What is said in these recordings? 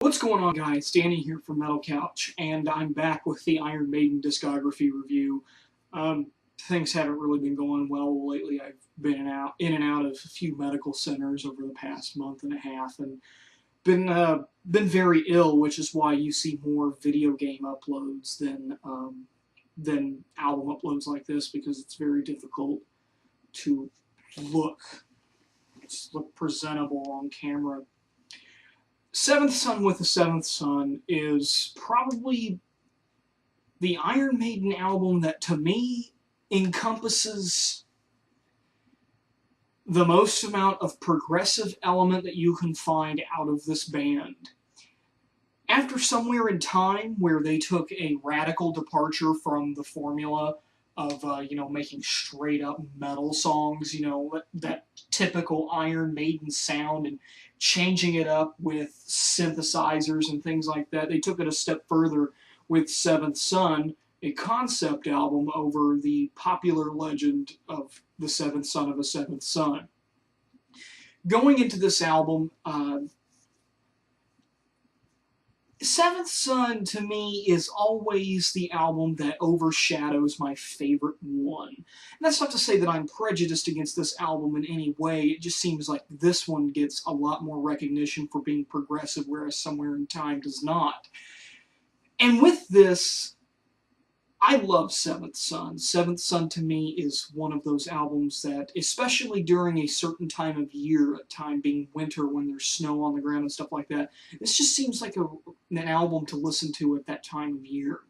What's going on, guys? Danny here from Metal Couch, and I'm back with the Iron Maiden discography review. Things haven't really been going well lately. I've been in and out of a few medical centers over the past month and a half, and been very ill, which is why you see more video game uploads than album uploads like this, because it's very difficult to look presentable on camera. Seventh Son with the Seventh Son is probably the Iron Maiden album that, to me, encompasses the most amount of progressive element that you can find out of this band. After Somewhere in Time, where they took a radical departure from the formula of, making straight-up metal songs, that typical Iron Maiden sound, and changing it up with synthesizers and things like that. They took it a step further with Seventh Son, a concept album over the popular legend of the Seventh Son of a Seventh Son. Going into this album, Seventh Son, to me, is always the album that overshadows my favorite one. And that's not to say that I'm prejudiced against this album in any way. It just seems like this one gets a lot more recognition for being progressive, whereas Somewhere in Time does not. And with this, I love Seventh Son. Seventh Son, to me, is one of those albums that, especially during a certain time of year, a time being winter when there's snow on the ground and stuff like that, this just seems like an album to listen to at that time of year.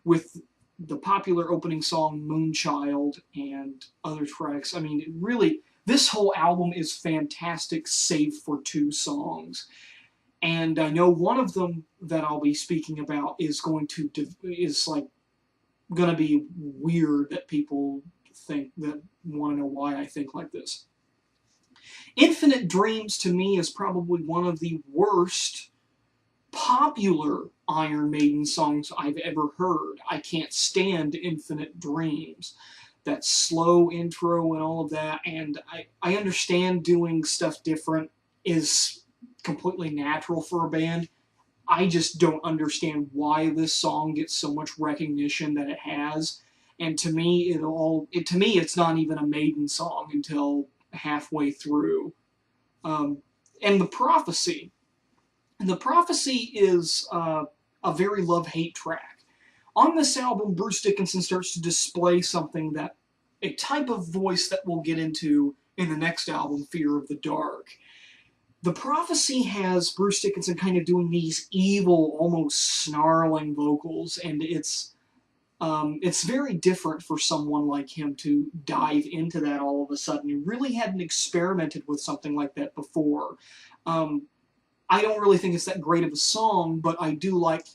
With the popular opening song, Moonchild, and other tracks, I mean, really, this whole album is fantastic, save for two songs. And I know one of them that I'll be speaking about is going to be weird, that people think, that want to know why I think like this. Infinite Dreams, to me, is probably one of the worst popular Iron Maiden songs I've ever heard. I can't stand Infinite Dreams. That slow intro and all of that, and I understand doing stuff different is completely natural for a band. I just don't understand why this song gets so much recognition that it has. And to me, it's not even a Maiden song until halfway through. And The Prophecy. The Prophecy is a very love-hate track. On this album, Bruce Dickinson starts to display a type of voice that we'll get into in the next album, Fear of the Dark. The Prophecy has Bruce Dickinson kind of doing these evil, almost snarling vocals, and it's very different for someone like him to dive into that all of a sudden. He really hadn't experimented with something like that before. I don't really think it's that great of a song, but I do like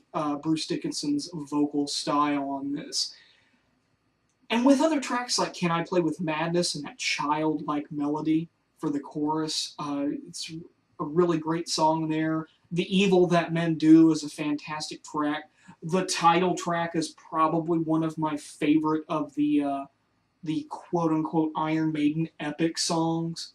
Bruce Dickinson's vocal style on this. And with other tracks like Can I Play With Madness and that childlike melody for the chorus, it's a really great song there. The Evil That Men Do is a fantastic track. The title track is probably one of my favorite of the quote-unquote Iron Maiden epic songs.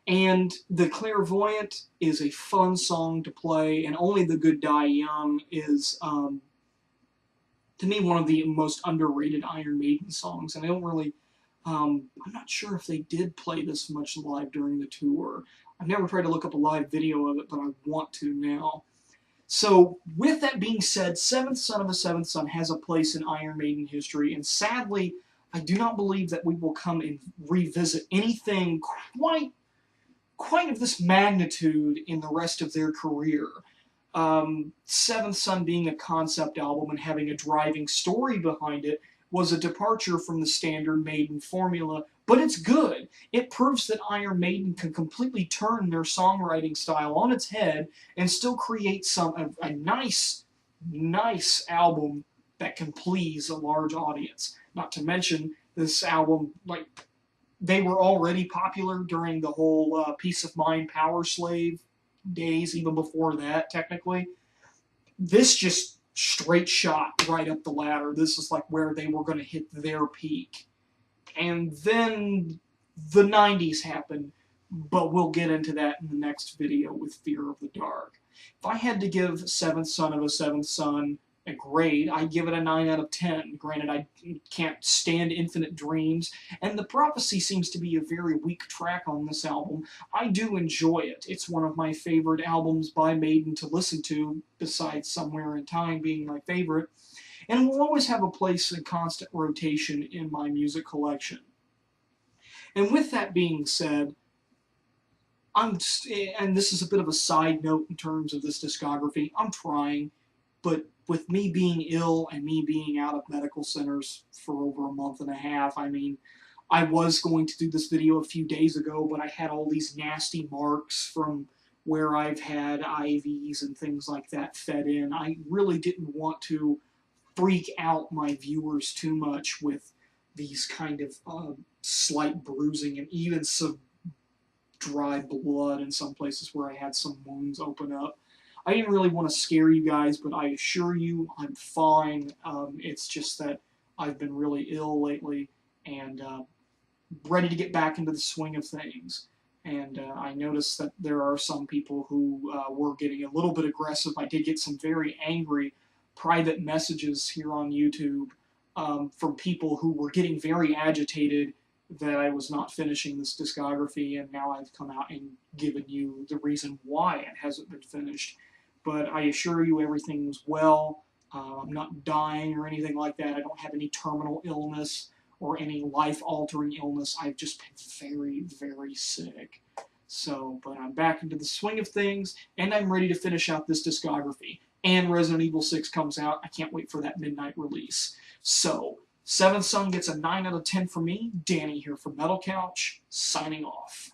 And The Clairvoyant is a fun song to play, and Only the Good Die Young is, to me, one of the most underrated Iron Maiden songs. And I don't really, I'm not sure if they did play this much live during the tour. I've never tried to look up a live video of it, but I want to now. So, with that being said, Seventh Son of a Seventh Son has a place in Iron Maiden history, and sadly, I do not believe that we will come and revisit anything quite of this magnitude in the rest of their career. Seventh Son being a concept album and having a driving story behind it was a departure from the standard Maiden formula, but it's good. It proves that Iron Maiden can completely turn their songwriting style on its head and still create a nice album that can please a large audience. Not to mention, this album, they were already popular during the whole Peace of Mind Power Slave days, even before that, technically. This just straight shot right up the ladder. This is like where they were going to hit their peak. And then the 90s happened, but we'll get into that in the next video with Fear of the Dark. If I had to give Seventh Son of a Seventh Son a grade, I'd give it a 9 out of 10. Granted, I can't stand Infinite Dreams, and The Prophecy seems to be a very weak track on this album. I do enjoy it. It's one of my favorite albums by Maiden to listen to, besides Somewhere in Time being my favorite, and will always have a place in constant rotation in my music collection. And with that being said, and this is a bit of a side note in terms of this discography, I'm trying, but with me being ill and me being out of medical centers for over a month and a half, I mean, I was going to do this video a few days ago, but I had all these nasty marks from where I've had IVs and things like that fed in. I really didn't want to freak out my viewers too much with these kind of slight bruising and even some dry blood in some places where I had some wounds open up. I didn't really want to scare you guys, but I assure you I'm fine. It's just that I've been really ill lately and ready to get back into the swing of things. And I noticed that there are some people who were getting a little bit aggressive. I did get some very angry private messages here on YouTube from people who were getting very agitated that I was not finishing this discography, and now I've come out and given you the reason why it hasn't been finished. But I assure you everything's well. I'm not dying or anything like that. I don't have any terminal illness or any life-altering illness. I've just been very, very sick. So, but I'm back into the swing of things, and I'm ready to finish out this discography. And Resident Evil 6 comes out. I can't wait for that midnight release. So, Seventh Son gets a 9 out of 10 for me. Danny here from Metal Couch, signing off.